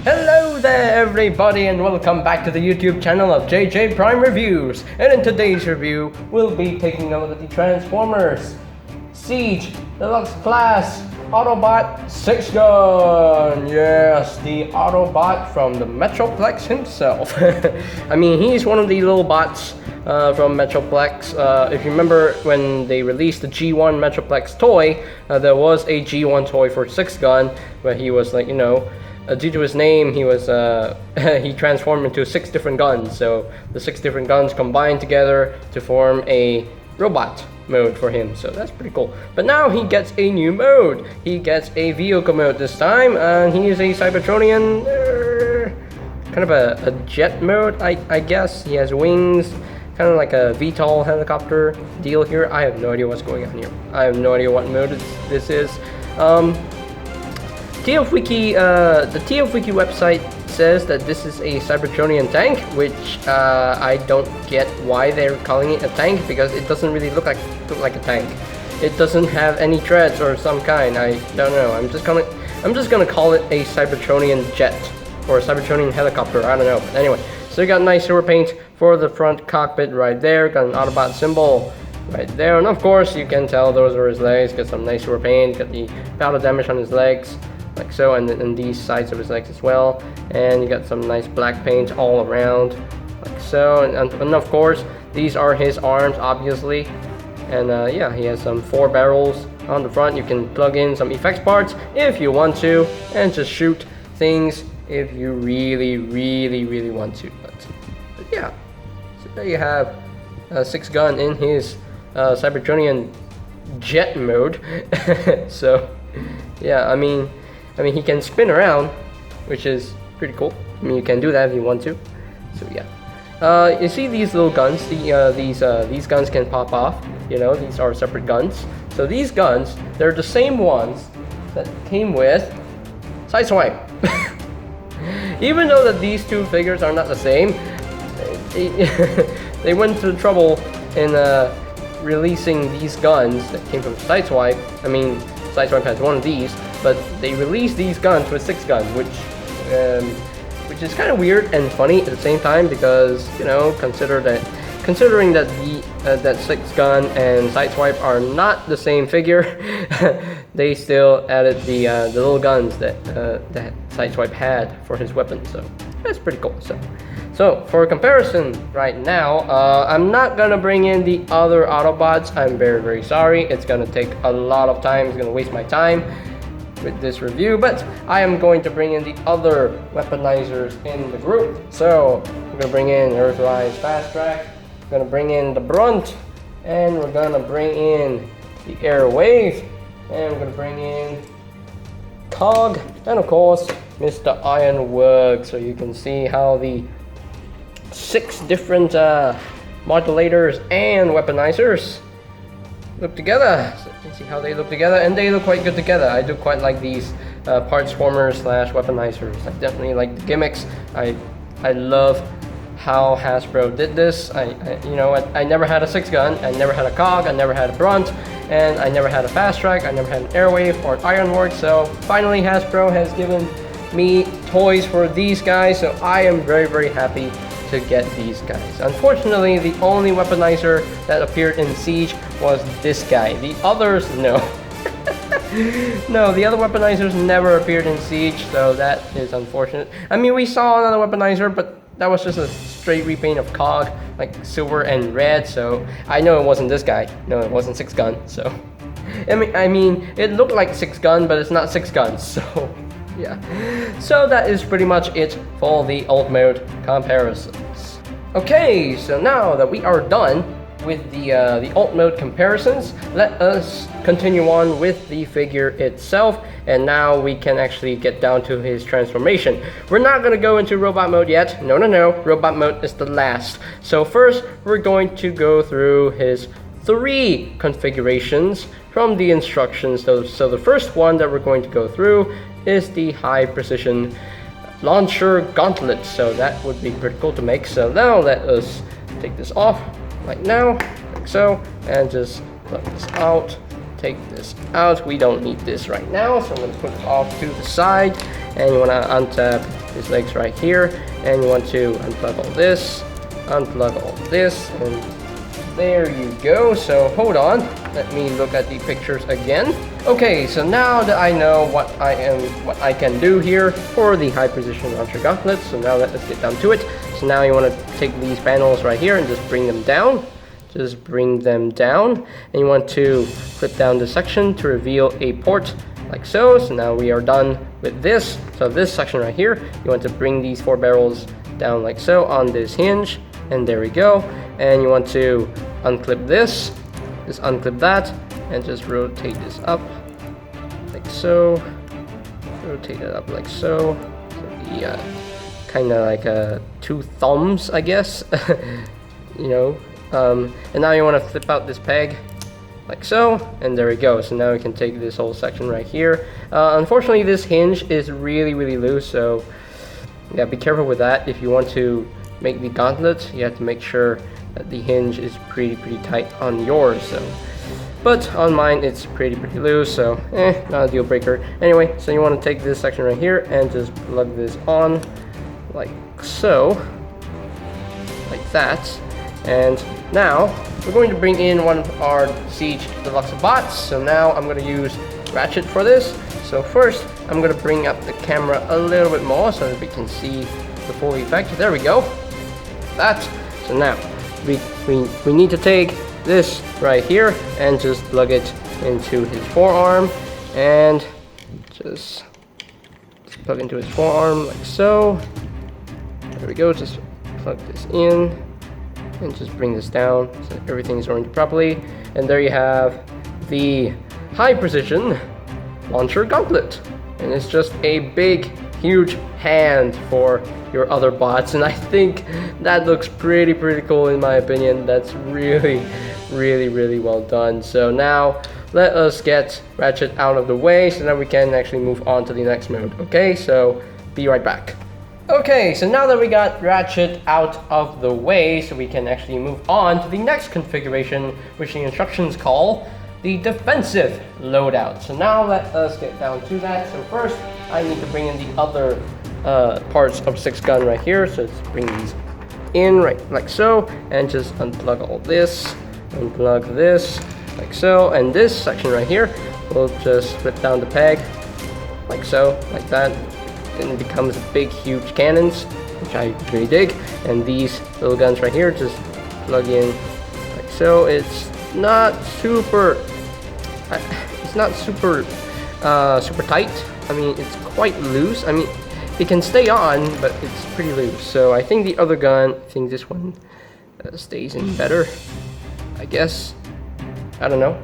Hello there everybody and welcome back to the YouTube channel of JJ Prime Reviews. And in today's review, we'll be taking a look at the Transformers Siege Deluxe Class Autobot Six-Gun. Yes, the Autobot from the Metroplex himself. I mean, he's one of the little bots from Metroplex. If you remember when they released the G1 Metroplex toy, there was a G1 toy for Six-Gun, where he was like, you know, due to his name, he was he transformed into 6 different guns. So the 6 different guns combined together to form a robot mode for him. So that's pretty cool. But now he gets a new mode. He gets a vehicle mode this time, and he is a Cybertronian, kind of a jet mode, I guess. He has wings, kind of like a VTOL helicopter deal here. I have no idea what's going on here. I have no idea what mode this is. TFWiki, the TFWiki website says that this is a Cybertronian tank, which I don't get why they're calling it a tank, because it doesn't really look like a tank. It doesn't have any treads or some kind. I don't know. I'm just gonna call it a Cybertronian jet or a Cybertronian helicopter. I don't know. But anyway, so you got nice silver paint for the front cockpit right there. Got an Autobot symbol right there, and of course you can tell those are his legs. Got some nice silver paint. Got the powder damage on his legs, like so, and these sides of his legs as well. And you got some nice black paint all around, like so. And of course, these are his arms, obviously. And yeah, he has some 4 barrels on the front. You can plug in some effects parts if you want to, and just shoot things if you really want to. But yeah, so there you have Six-Gun in his Cybertronian jet mode. So yeah, I mean he can spin around, which is pretty cool. I mean, you can do that if you want to. So yeah, you see these little guns. These guns can pop off. You know, these are separate guns. So these guns, they're the same ones that came with Sideswipe. Even though that these two figures are not the same, they went to the trouble in releasing these guns that came from Sideswipe. I mean, Sideswipe has one of these, but they released these guns with Six-Gun, which is kind of weird and funny at the same time, because, you know, considering that that Six-Gun and Sideswipe are not the same figure, they still added the little guns that that Sideswipe had for his weapon. So that's pretty cool. So for comparison right now, I'm not gonna bring in the other Autobots. I'm very sorry. It's gonna take a lot of time. It's gonna waste my time with this review, but I am going to bring in the other weaponizers in the group. So we're gonna bring in Earthrise Fast Track, we're gonna bring in the Brunt, and we're gonna bring in the Airwave, and we're gonna bring in Cog, and of course Mr. Ironwork. So you can see how the 6 different modulators and weaponizers look together. So you can see how they look together, and they look quite good together. I do quite like these parts formers / weaponizers. I definitely like the gimmicks. I love how Hasbro did this. You know, I never had a Six-Gun, I never had a Cog, I never had a Brunt, and I never had a Fast Track, I never had an Airwave or an Ironwork. So finally Hasbro has given me toys for these guys, so I am very happy to get these guys. Unfortunately, the only weaponizer that appeared in Siege was this guy. The others, no. No, the other weaponizers never appeared in Siege, so that is unfortunate. I mean, we saw another weaponizer, but that was just a straight repaint of Cog, like silver and red, so I know it wasn't this guy. No, it wasn't Six-Gun, so I mean, it looked like Six-Gun, but it's not Six-Gun, so yeah. So that is pretty much it for the alt mode comparisons. Okay, so now that we are done with the alt mode comparisons, let us continue on with the figure itself, and now we can actually get down to his transformation. We're not gonna go into robot mode yet. No, robot mode is the last. So first, we're going to go through his 3 configurations from the instructions. So the first one that we're going to go through is the high precision launcher gauntlet. So that would be pretty cool to make. So now let us take this off like now, like so, and just plug this out, take this out. We don't need this right now, so I'm going to put it off to the side. And you want to untap these legs right here, and you want to unplug all this, and there you go. So hold on, let me look at the pictures again. Okay, so now that I know what I can do here for the high precision launcher gauntlet, so now let's get down to it. So now you want to take these panels right here and just bring them down. Just bring them down, and you want to clip down the section to reveal a port like so. So now we are done with this. So this section right here, you want to bring these 4 barrels down like so on this hinge, and there we go. And you want to unclip this, just unclip that, and just rotate this up like so. Rotate it up like so. So kind of like 2 thumbs, I guess. You know. And now you want to flip out this peg like so, and there we go. So now we can take this whole section right here. Unfortunately, this hinge is really loose, so yeah, be careful with that. If you want to make the gauntlet, you have to make sure that the hinge is pretty tight on yours. So, but on mine it's pretty loose, so not a deal breaker. Anyway, so you want to take this section right here and just plug this on like so, like that. And now we're going to bring in one of our Siege Deluxe bots. So now I'm going to use Ratchet for this. So first I'm going to bring up the camera a little bit more so that we can see the full effect. There we go. That. So now we need to take this right here and just plug it into his forearm, and just plug into his forearm like so. There we go. Just plug this in and just bring this down so everything is oriented properly. And there you have the high precision launcher gauntlet, and it's just a big huge hand for your other bots, and I think that looks pretty cool in my opinion. That's really well done. So now let us get Ratchet out of the way so that we can actually move on to the next mode. Okay, so be right back. Okay, so now that we got Ratchet out of the way, so we can actually move on to the next configuration, which the instructions call the defensive loadout. So now let us get down to that. So first, I need to bring in the other parts of Six-Gun right here. So let's bring these in right like so, and just unplug all this, unplug this like so, and this section right here, we'll just flip down the peg like so, like that. And it becomes big huge cannons, which I really dig. And these little guns right here just plug in like so. It's not super super tight. I mean, it's quite loose. I mean, it can stay on, but it's pretty loose. So I think the other gun, I think this one stays in better, I guess. I don't know.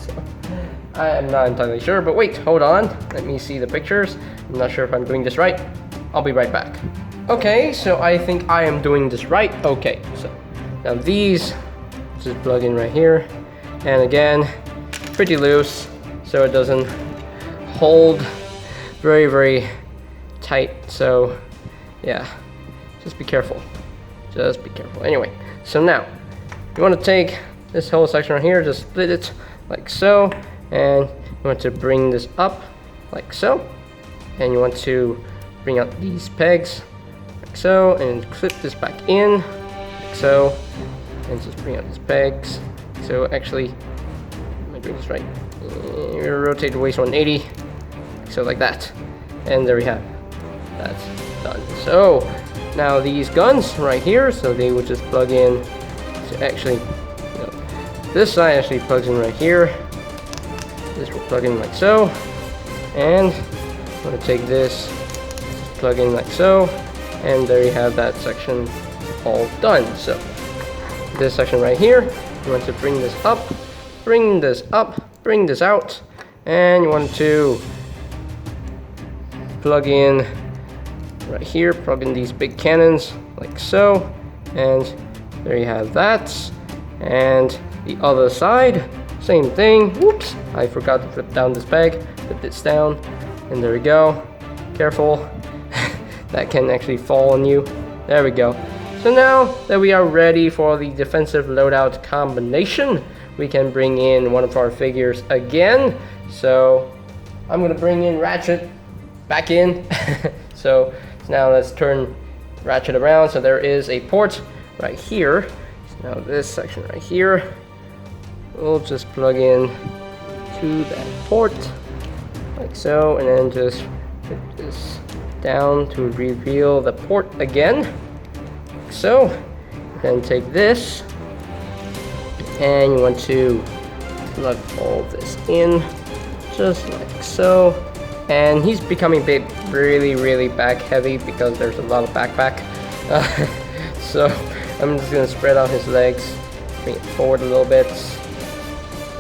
So I am not entirely sure, but wait, hold on. Let me see the pictures. I'm not sure if I'm doing this right. I'll be right back. Okay, so I think I am doing this right. Okay, so now these just plug in right here, and again, pretty loose, so it doesn't hold very tight. So yeah, just be careful. Just be careful. Anyway, so now you want to take this whole section right here, just split it like so, and you want to bring this up like so. And you want to bring out these pegs like so, and clip this back in like so, and just bring out these pegs. So actually, am I doing this right? Rotate the waist 180, so like that. And there we have. That's done. So now these guns right here, so they would just plug in. So actually, this side actually plugs in right here. This will plug in like so, and I'm going to take this, plug in like so, and there you have that section all done. So this section right here, you want to bring this up, bring this up, bring this out, and you want to plug in right here, plug in these big cannons like so, and there you have that. And the other side, same thing. Whoops, I forgot to flip down this peg, flip this down, and there we go. Careful, that can actually fall on you. There we go. So now that we are ready for the defensive loadout combination, we can bring in one of our figures again. So I'm gonna bring in Ratchet back in. So now let's turn Ratchet around. So there is a port right here. So now this section right here, we'll just plug in to that port like so, and then just put this down to reveal the port again, like so. Then take this, and you want to plug all this in just like so. And he's becoming really back heavy because there's a lot of backpack. So I'm just gonna spread out his legs, bring it forward a little bit.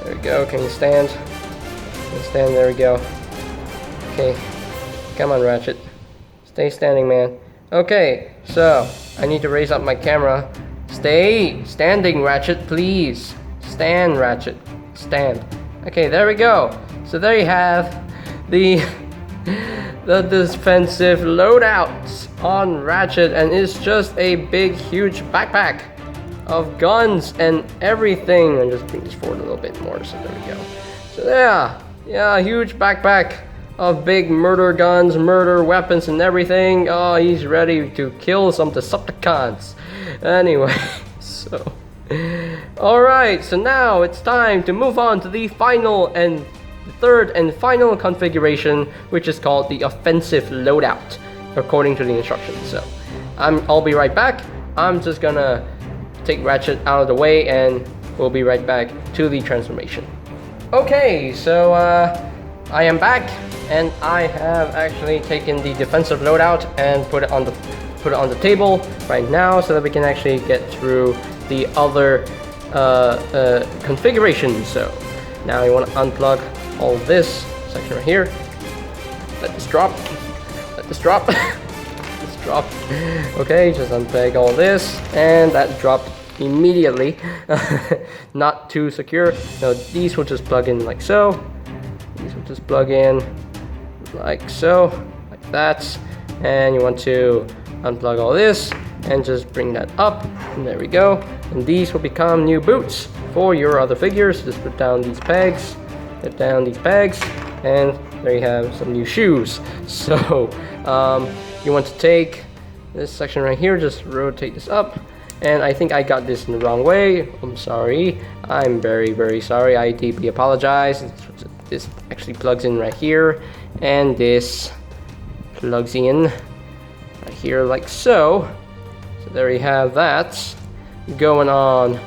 There we go. Can you stand? Can you stand? There we go. Okay, come on, Ratchet. Stay standing, man. Okay, so I need to raise up my camera. Stay standing, Ratchet, please. Stand, Ratchet. Stand. Okay, there we go. So there you have the defensive loadouts on Ratchet, and it's just a big, huge backpack of guns and everything. And just bring this forward a little bit more. So there we go. So yeah, huge backpack of big murder guns, murder weapons, and everything. Oh, he's ready to kill some Decepticons. Anyway, so alright, so now it's time to move on to the final and third and final configuration, which is called the offensive loadout, according to the instructions. So I'll be right back. I'm just gonna take Ratchet out of the way, and we'll be right back to the transformation. Okay, so I am back, and I have actually taken the defensive loadout and put it on the table right now, so that we can actually get through the other configurations. So now you want to unplug all this section right here. Let this drop. Let this drop. Let's drop. Okay, just unplug all this, and that dropped immediately. Not too secure. No, these will just plug in like so. These will just plug in like so, like that. And you want to unplug all this and just bring that up, and there we go. And these will become new boots for your other figures. Just put down these pegs, and there you have some new shoes. So you want to take this section right here, just rotate this up. And I think I got this in the wrong way. I'm sorry. I'm very sorry. I deeply apologize. This actually plugs in right here, and this plugs in right here like so. So there you have that going on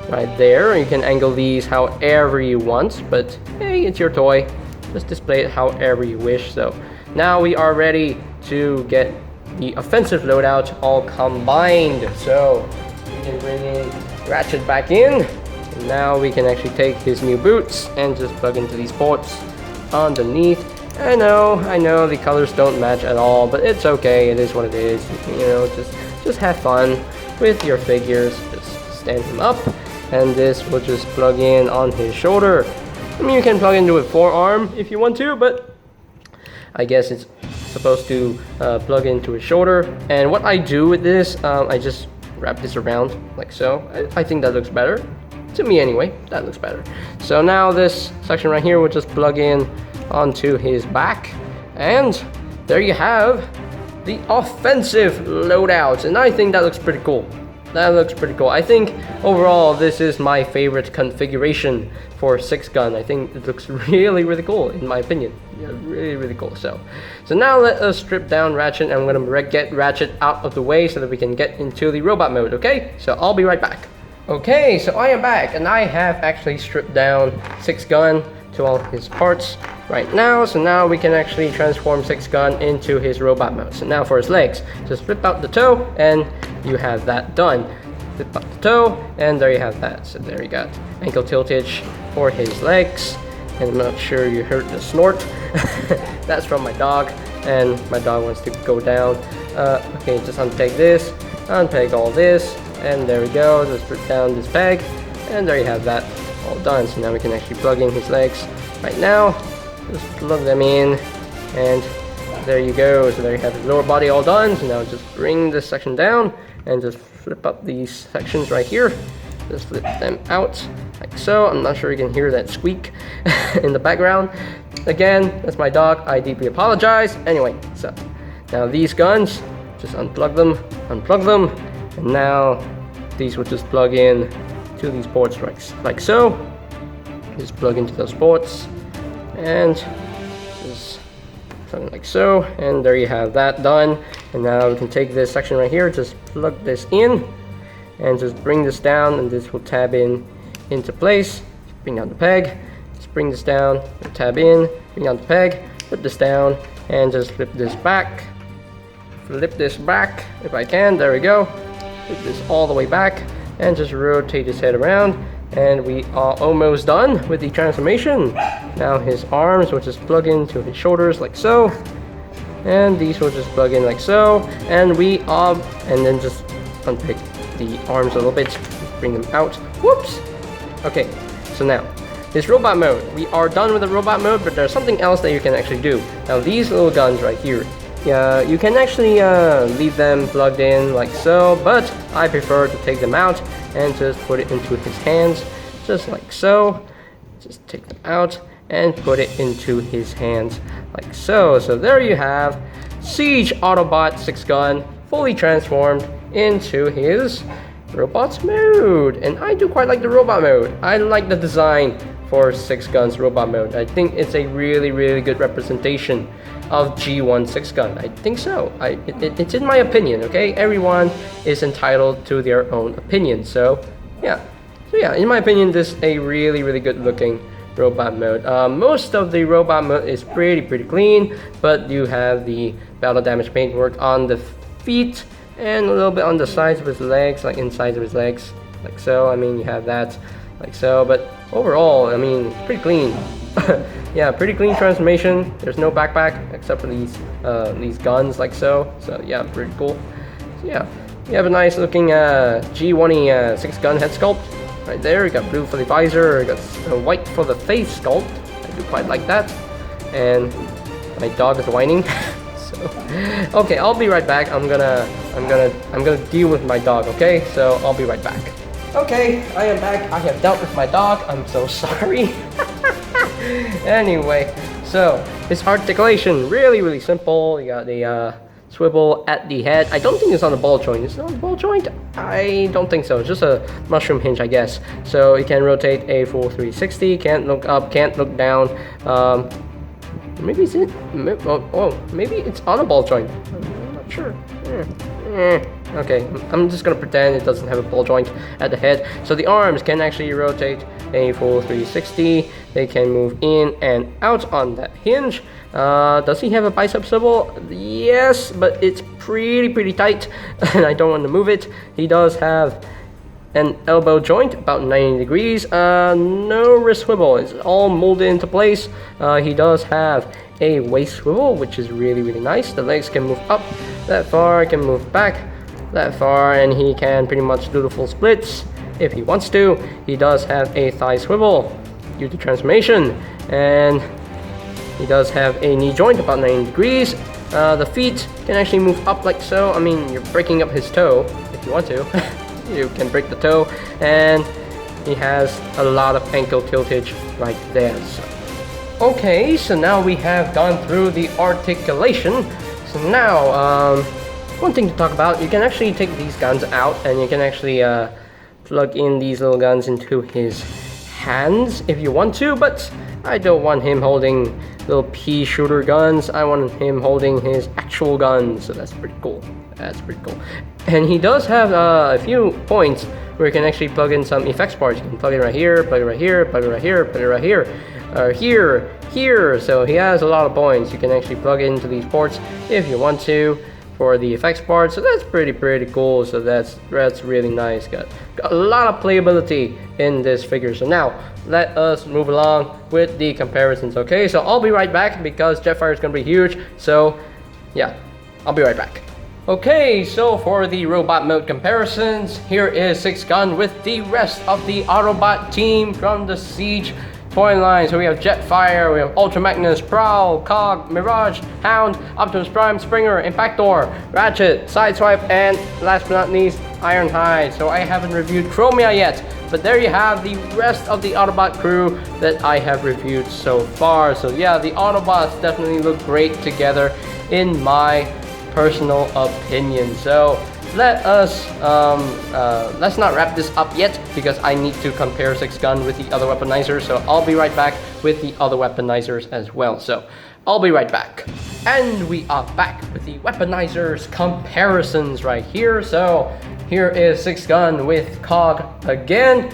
right there. You can angle these however you want, but hey, it's your toy. Just display it however you wish. So now we are ready to get the offensive loadout all combined. So we can bring in Ratchet back in. And now we can actually take his new boots and just plug into these ports underneath. I know the colors don't match at all, but it's okay. It is what it is. You know, just have fun with your figures. Just stand him up, and this will just plug in on his shoulder. I mean, you can plug into a forearm if you want to, but I guess it's supposed to plug into his shoulder. And what I do with this, I just wrap this around like so. I think that looks better. To me anyway, that looks better. So now this section right here will just plug in onto his back, and there you have the offensive loadout. And I think that looks pretty cool. That looks pretty cool. I think overall this is my favorite configuration for Six-Gun. I think it looks really cool in my opinion. Yeah, really cool. So now let us strip down Ratchet, and I'm gonna get Ratchet out of the way so that we can get into the robot mode. Okay, so I'll be right back. Okay, so I am back, and I have actually stripped down Six-Gun to all his parts right now. So now we can actually transform Six-Gun into his robot mode. So now for his legs, just flip out the toe, and you have that done. Flip out the toe, and there you have that. So there you got ankle tiltage for his legs. And I'm not sure you heard the snort. That's from my dog, and my dog wants to go down. Okay, just unpeg this, unpeg all this, and there we go. Just put down this peg, and there you have that all done. So now we can actually plug in his legs right now. Just plug them in, and there you go. So there you have his lower body all done. So now just bring this section down and just flip up these sections right here, Just flip them out like so. I'm not sure you can hear that squeak in the background. Again, that's my dog. I deeply apologize. Anyway, so now these guns, just unplug them, and now these will just plug in to these ports like so. Just plug into those ports, and just something like so, and there you have that done. And now we can take this section right here, just plug this in, and just bring this down, and this will tab into place. Bring down the peg, just bring this down, tab in, bring down the peg, flip this down, and just flip this back if I can. There we go. Flip this all the way back, and just rotate his head around, and we are almost done with the transformation. Now his arms will just plug into his shoulders like so, and these will just plug in like so, and then just unpick the arms a little bit, bring them out. Whoops. Okay, so now this robot mode, we are done with the robot mode, but there's something else that you can actually do. Now these little guns right here, you can actually leave them plugged in like so, but I prefer to take them out and just put it into his hands, just like so. Just take them out and put it into his hands like so. So there you have Siege Autobot Six-Gun fully transformed into his robots mode. And I do quite like the robot mode. I like the design for Six-Gun's robot mode. I think it's a really good representation of G16 Gun. I think so. It's in my opinion, okay? Everyone is entitled to their own opinion. So yeah, in my opinion, this is a really good looking robot mode. Most of the robot mode is pretty clean, but you have the battle damage paintwork on the feet and a little bit on the sides of his legs, like inside of his legs, like so. I mean, you have that like so, but overall, I mean, pretty clean. Yeah, pretty clean transformation. There's no backpack except for these guns like so. So yeah, pretty cool. So yeah, you have a nice looking G16 Gun head sculpt right there. You got blue for the visor, you got white for the face sculpt. I do quite like that. And my dog is whining. So okay, I'll be right back. I'm gonna deal with my dog. Okay, so I'll be right back. Okay, I am back. I have dealt with my dog. I'm so sorry. Anyway, so this articulation really simple. You got the swivel at the head. I don't think it's on the ball joint. Is it on the ball joint? I don't think so. It's just a mushroom hinge, I guess. So it can rotate a full 360. Can't look up, can't look down. Maybe it's maybe it's on a ball joint. I'm not sure. Okay, I'm just gonna pretend it doesn't have a ball joint at the head. So the arms can actually rotate a full 360. They can move in and out on that hinge. Does he have a bicep swivel? Yes, but it's pretty tight, and I don't want to move it. He does have an elbow joint about 90 degrees. No wrist swivel. It's all molded into place. He does have a waist swivel, which is really nice. The legs can move up that far, can move back that far, and he can pretty much do the full splits if he wants to. He does have a thigh swivel due to transformation, and he does have a knee joint about 90 degrees. The feet can actually move up like so. I mean, you're breaking up his toe if you want to. You can break the toe, and he has a lot of ankle tiltage right there. So. Okay, so now we have gone through the articulation. So now, one thing to talk about, you can actually take these guns out, and you can actually plug in these little guns into his hands if you want to, but I don't want him holding little pea shooter guns. I want him holding his actual guns, so that's pretty cool. That's pretty cool. And he does have a few points where you can actually plug in some effects parts. You can plug it right here, plug it right here, plug it right here, plug it right here, here. So he has a lot of points. You can actually plug into these ports if you want to for the effects part. So that's pretty cool. So that's really nice. Got a lot of playability in this figure. So now let us move along with the comparisons. Okay, so I'll be right back because Jetfire is gonna be huge. So yeah, I'll be right back. Okay, so for the robot mode comparisons, here is Six-Gun with the rest of the Autobot team from the Siege toy line. So we have Jetfire, we have Ultra Magnus, Prowl, Cog, Mirage, Hound, Optimus Prime, Springer, Impactor, Ratchet, Sideswipe, and last but not least, Ironhide. So I haven't reviewed Chromia yet, but there you have the rest of the Autobot crew that I have reviewed so far. So yeah, the Autobots definitely look great together in my personal opinion. So let's not wrap this up yet because I need to compare Six-Gun with the other Weaponizers. So I'll be right back with the other Weaponizers as well. So I'll be right back. And we are back with the Weaponizers comparisons right here. So here is Six-Gun with Cog again,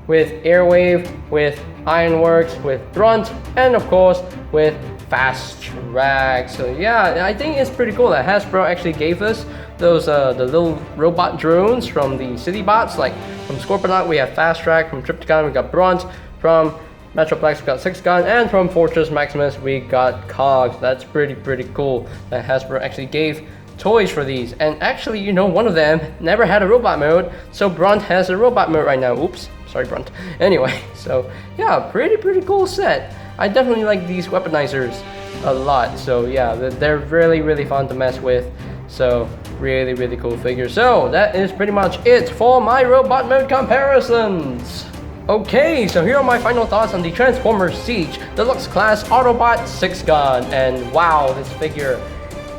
with Airwave, with Ironworks, with Brunt, and of course with Fast Track. So yeah, I think it's pretty cool that Hasbro actually gave us those the little robot drones from the City Bots. Like from Scorponaut we have Fast Track, from Trypticon we got Brunt, from Metroplex we got Six-Gun, and from Fortress Maximus we got Cogs. That's pretty cool that Hasbro actually gave toys for these. And actually, you know, one of them never had a robot mode, so Brunt has a robot mode right now. Oops, sorry Brunt. Anyway, so yeah, pretty cool set. I definitely like these Weaponizers a lot. So yeah, they're really fun to mess with. So really cool figures. So that is pretty much it for my robot mode comparisons. Okay, so here are my final thoughts on the Transformers Siege Deluxe Class Autobot Six-Gun. And wow, this figure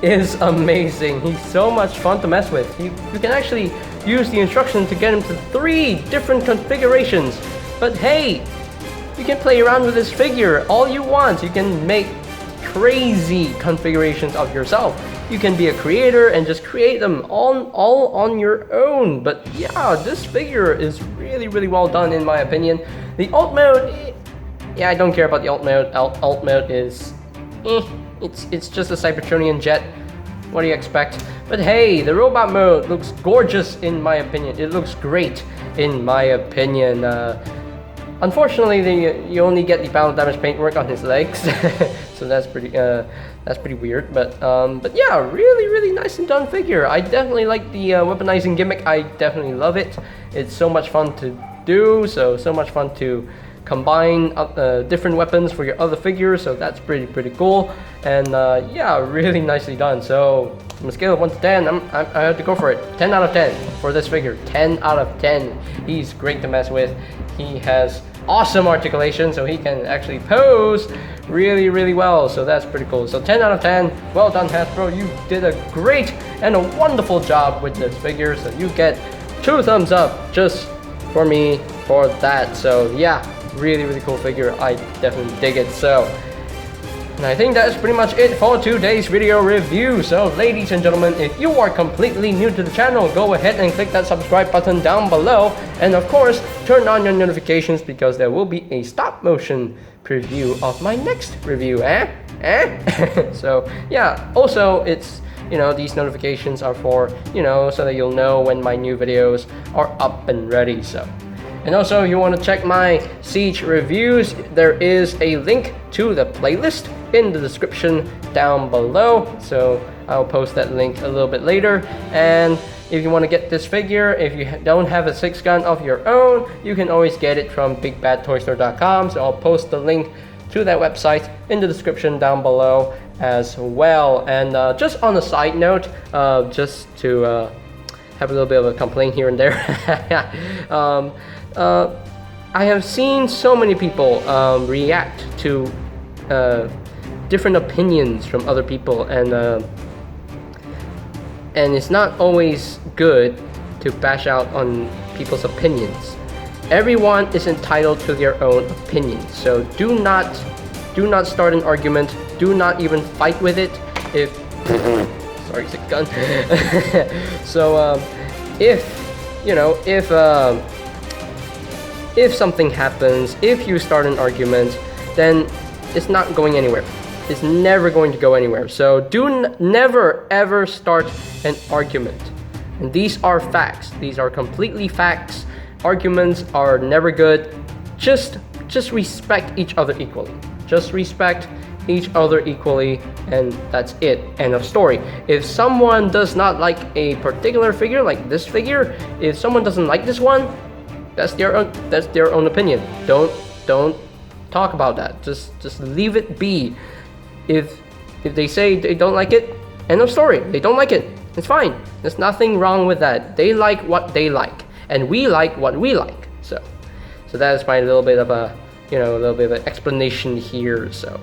is amazing. He's so much fun to mess with. You can actually use the instructions to get him to 3 different configurations. But hey, you can play around with this figure all you want. You can make crazy configurations of yourself. You can be a creator and just create them all on your own. But yeah, this figure is really well done in my opinion. The alt mode, yeah, I don't care about the alt mode. Alt mode is, it's just a Cybertronian jet. What do you expect? But hey, the robot mode looks gorgeous in my opinion. It looks great in my opinion. Unfortunately, you only get the battle damage paintwork on his legs, so that's pretty weird. But yeah, really nice and done figure. I definitely like the weaponizing gimmick. I definitely love it. It's so much fun to do. So much fun to combine different weapons for your other figures. So that's pretty cool. And yeah, really nicely done. So from a scale of 1 to 10, I have to go for it. 10 out of 10 for this figure. 10 out of 10. He's great to mess with. He has awesome articulation, so he can actually pose really well. So that's pretty cool. So 10 out of 10. Well done, Hasbro. You did a great and a wonderful job with this figure. So you get 2 thumbs up just for me for that. So yeah, really cool figure. I definitely dig it. So, and I think that's pretty much it for today's video review. So ladies and gentlemen, if you are completely new to the channel, go ahead and click that subscribe button down below. And of course, turn on your notifications because there will be a stop motion preview of my next review. So yeah, also it's, you know, these notifications are for, you know, so that you'll know when my new videos are up and ready. So, and also if you want to check my Siege reviews, there is a link to the playlist in the description down below. So I'll post that link a little bit later. And if you want to get this figure, if you don't have a Six-Gun of your own, you can always get it from bigbadtoystore.com. So I'll post the link to that website in the description down below as well. And just on a side note, just to have a little bit of a complaint here and there, I have seen so many people react to different opinions from other people, and it's not always good to bash out on people's opinions. Everyone is entitled to their own opinion, so do not start an argument. Do not even fight with it. If sorry, Six-Gun. So if you know, if something happens, if you start an argument, then it's not going anywhere. It's never going to go anywhere. So do never ever start an argument. And these are facts. These are completely facts. Arguments are never good. Just respect each other equally. Just respect each other equally, and that's it. End of story. If someone does not like a particular figure, like this figure, if someone doesn't like this one, that's their own opinion. Don't talk about that. Just leave it be. If they say they don't like it, end of story. They don't like it. It's fine. There's nothing wrong with that. They like what they like, and we like what we like. So that is my little bit of a explanation here. So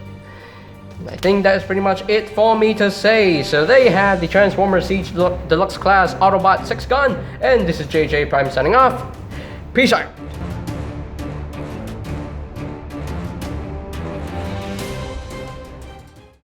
I think that's pretty much it for me to say. So they have the Transformers Siege Deluxe class Autobot Six-Gun, and this is JJ Prime signing off. Peace out.